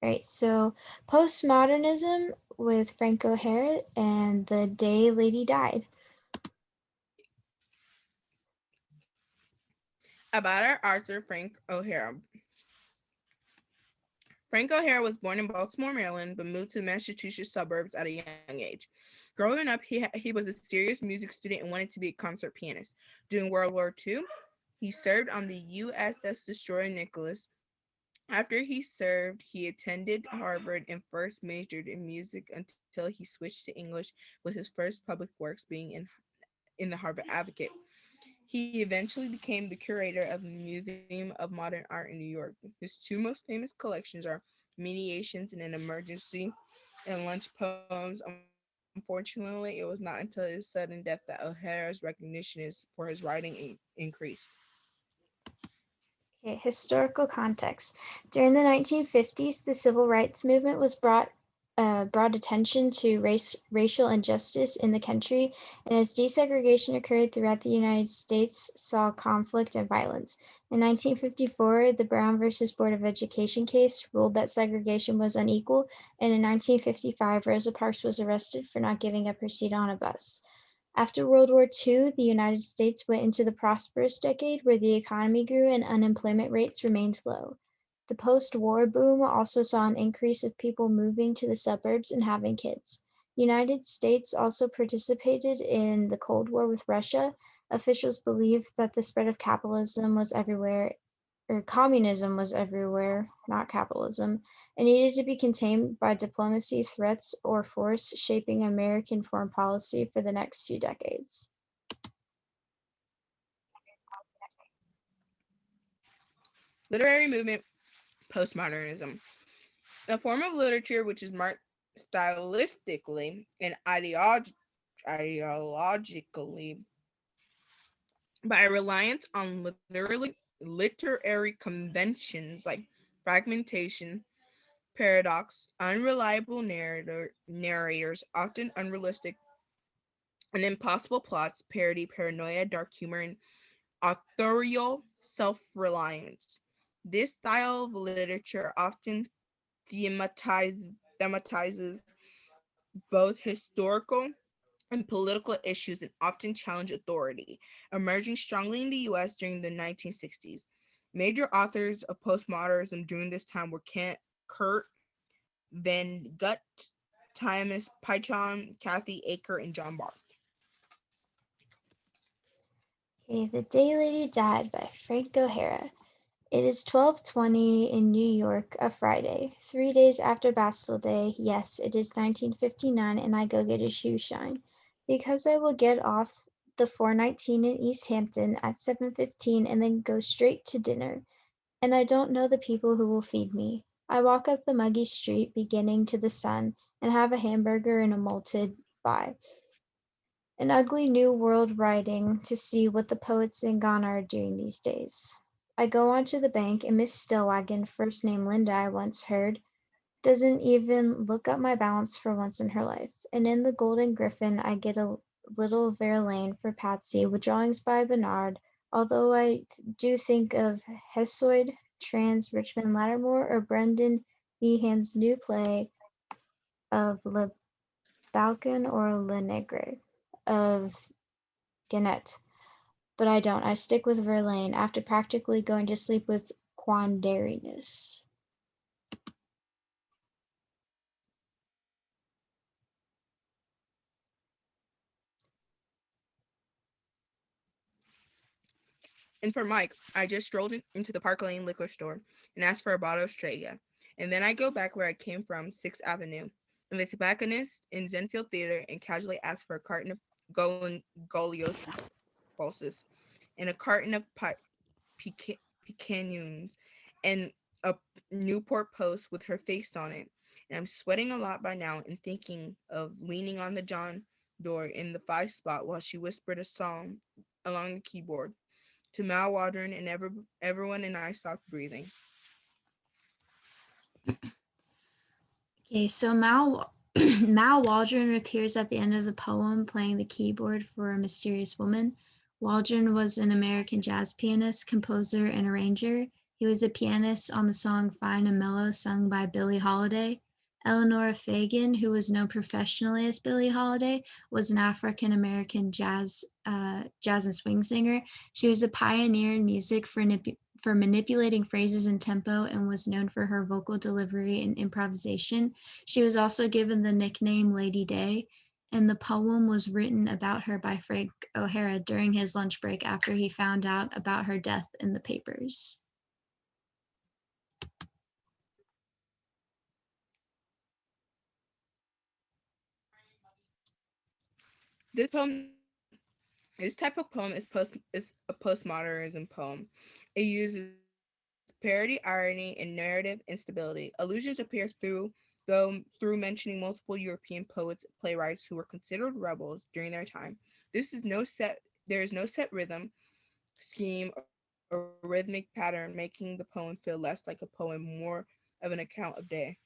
Right, so postmodernism with Frank O'Hara and The Day Lady Died. About our author, Frank O'Hara. Frank O'Hara was born in Baltimore, Maryland, but moved to the Massachusetts suburbs at a young age. Growing up, he was a serious music student and wanted to be a concert pianist. During World War II, he served on the USS Destroyer Nicholas. After he served, he attended Harvard and first majored in music until he switched to English, with his first public works being in the Harvard Advocate. He eventually became the curator of the Museum of Modern Art in New York. His two most famous collections are Mediations in an Emergency and Lunch Poems. Unfortunately, it was not until his sudden death that O'Hara's recognition for his writing increased. Okay, historical context. During the 1950s, the civil rights movement was brought attention to racial injustice in the country, and as desegregation occurred throughout the United States, saw conflict and violence. In 1954, the Brown versus Board of Education case ruled that segregation was unequal, and in 1955, Rosa Parks was arrested for not giving up her seat on a bus. After World War II, the United States went into the prosperous decade where the economy grew and unemployment rates remained low. The post-war boom also saw an increase of people moving to the suburbs and having kids. The United States also participated in the Cold War with Russia. Officials believed that the spread of capitalism was everywhere, or communism was everywhere, not capitalism, and needed to be contained by diplomacy, threats, or force, shaping American foreign policy for the next few decades. Literary movement, postmodernism. A form of literature which is marked stylistically and ideologically by a reliance on literary conventions like fragmentation, paradox, unreliable narrators, often unrealistic and impossible plots, parody, paranoia, dark humor, and authorial self-reliance. This style of literature often thematizes both historical and political issues and often challenge authority, emerging strongly in the US during the 1960s. Major authors of postmodernism during this time were Kurt Van Gut, Thomas Pynchon, Kathy Aker, and John Barth. Okay, The Day Lady Died by Frank O'Hara. It is 12:20 in New York, a Friday, 3 days after Bastille Day. Yes, it is 1959, and I go get a shoe shine, because I will get off the 419 in East Hampton at 7:15 and then go straight to dinner. And I don't know the people who will feed me. I walk up the muggy street beginning to the sun and have a hamburger and a malted by. An ugly New World writing to see what the poets in Ghana are doing these days. I go on to the bank, and Miss Stillwagon, first name Linda I once heard, doesn't even look up my balance for once in her life. And in the Golden Griffin I get a little Verlaine for Patsy with drawings by Bernard, although I do think of Hesiod, Trans Richmond Lattimore, or Brendan Behan's new play of Le Balcon or Le Negre of Gannett. But I don't. I stick with Verlaine after practically going to sleep with quandariness. And for Mike, I just strolled into the Park Lane liquor store and asked for a bottle of Strega. And then I go back where I came from, 6th Avenue, and the tobacconist in Zenfield Theater and casually ask for a carton of Goliosis pulses and a carton of pecanions and a Newport Post with her face on it. And I'm sweating a lot by now and thinking of leaning on the John door in the 5 spot while she whispered a song along the keyboard to Mal Waldron, and everyone and I stopped breathing. Okay, so Mal Waldron appears at the end of the poem playing the keyboard for a mysterious woman. Waldron was an American jazz pianist, composer, and arranger. He was a pianist on the song Fine and Mellow, sung by Billie Holiday. Eleanor Fagan, who was known professionally as Billie Holiday, was an African American jazz and swing singer. She was a pioneer in music for manipulating phrases and tempo and was known for her vocal delivery and improvisation. She was also given the nickname Lady Day, and the poem was written about her by Frank O'Hara during his lunch break after he found out about her death in the papers. This poem, this type of poem is a postmodernism poem. It uses parody, irony, and narrative instability. Allusions appear through mentioning multiple European poets, playwrights who were considered rebels during their time. This is no set. There is no set rhythm, scheme, or rhythmic pattern, making the poem feel less like a poem, more of an account of day.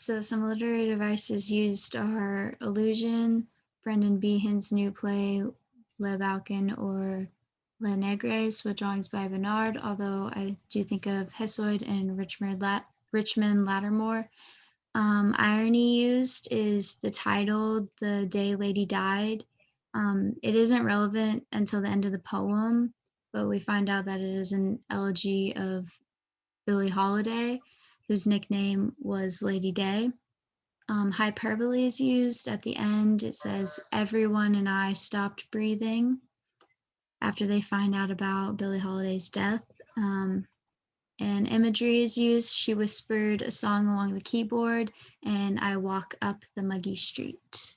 So some literary devices used are allusion, Brendan Behan's new play Le Balcon or Le Negres with drawings by Bernard, although I do think of Hesiod and Richmond Lattimore. Irony used is the title, The Day Lady Died. It isn't relevant until the end of the poem, but we find out that it is an elegy of Billie Holiday, whose nickname was Lady Day. Hyperbole is used at the end. It says, everyone and I stopped breathing after they find out about Billie Holiday's death. And imagery is used. She whispered a song along the keyboard, and I walk up the muggy street.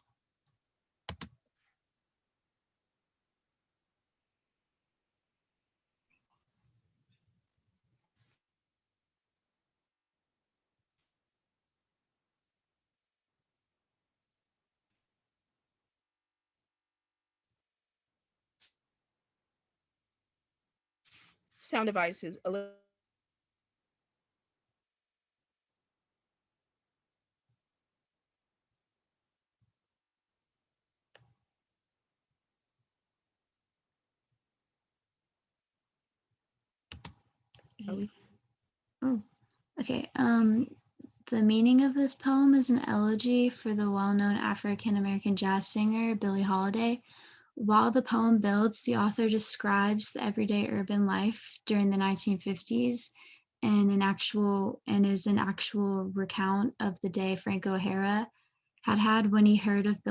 Sound devices. Electric guitar, piano, violin, cello, saxophone, trumpet, sax, saxophone, trombone, Are we? Oh, okay. The meaning of this poem is an elegy for the well-known African American jazz singer Billie Holiday. While the poem builds, the author describes the everyday urban life during the 1950s and is an actual recount of the day Frank O'Hara had when he heard of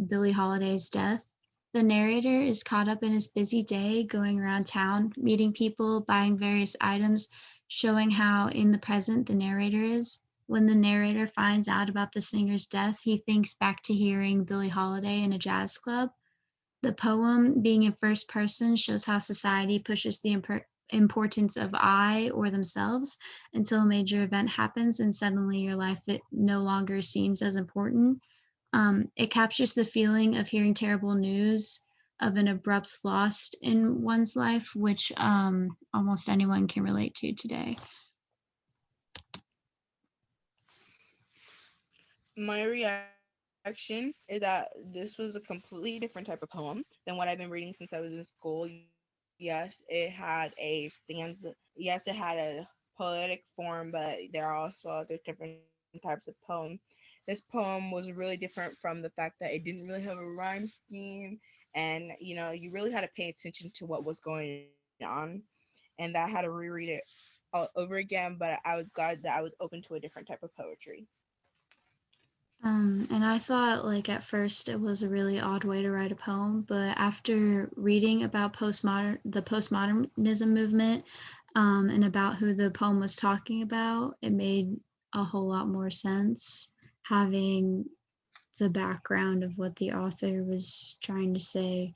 Billie Holiday's death. The narrator is caught up in his busy day going around town, meeting people, buying various items, showing how in the present the narrator is. When the narrator finds out about the singer's death, he thinks back to hearing Billie Holiday in a jazz club. The poem, being in first person, shows how society pushes the importance of I or themselves until a major event happens and suddenly your life it no longer seems as important. It captures the feeling of hearing terrible news of an abrupt loss in one's life, which almost anyone can relate to today. My reaction is that this was a completely different type of poem than what I've been reading since I was in school. Yes, it had a stanza. Yes, it had a poetic form, but there are also other different types of poem. This poem was really different from the fact that it didn't really have a rhyme scheme, and you really had to pay attention to what was going on, and I had to reread it all over again. But I was glad that I was open to a different type of poetry. And I thought, like, at first it was a really odd way to write a poem, but after reading about the postmodernism movement, and about who the poem was talking about, it made a whole lot more sense having the background of what the author was trying to say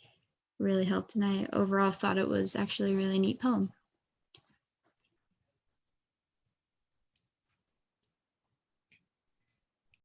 really helped, and I overall thought it was actually a really neat poem.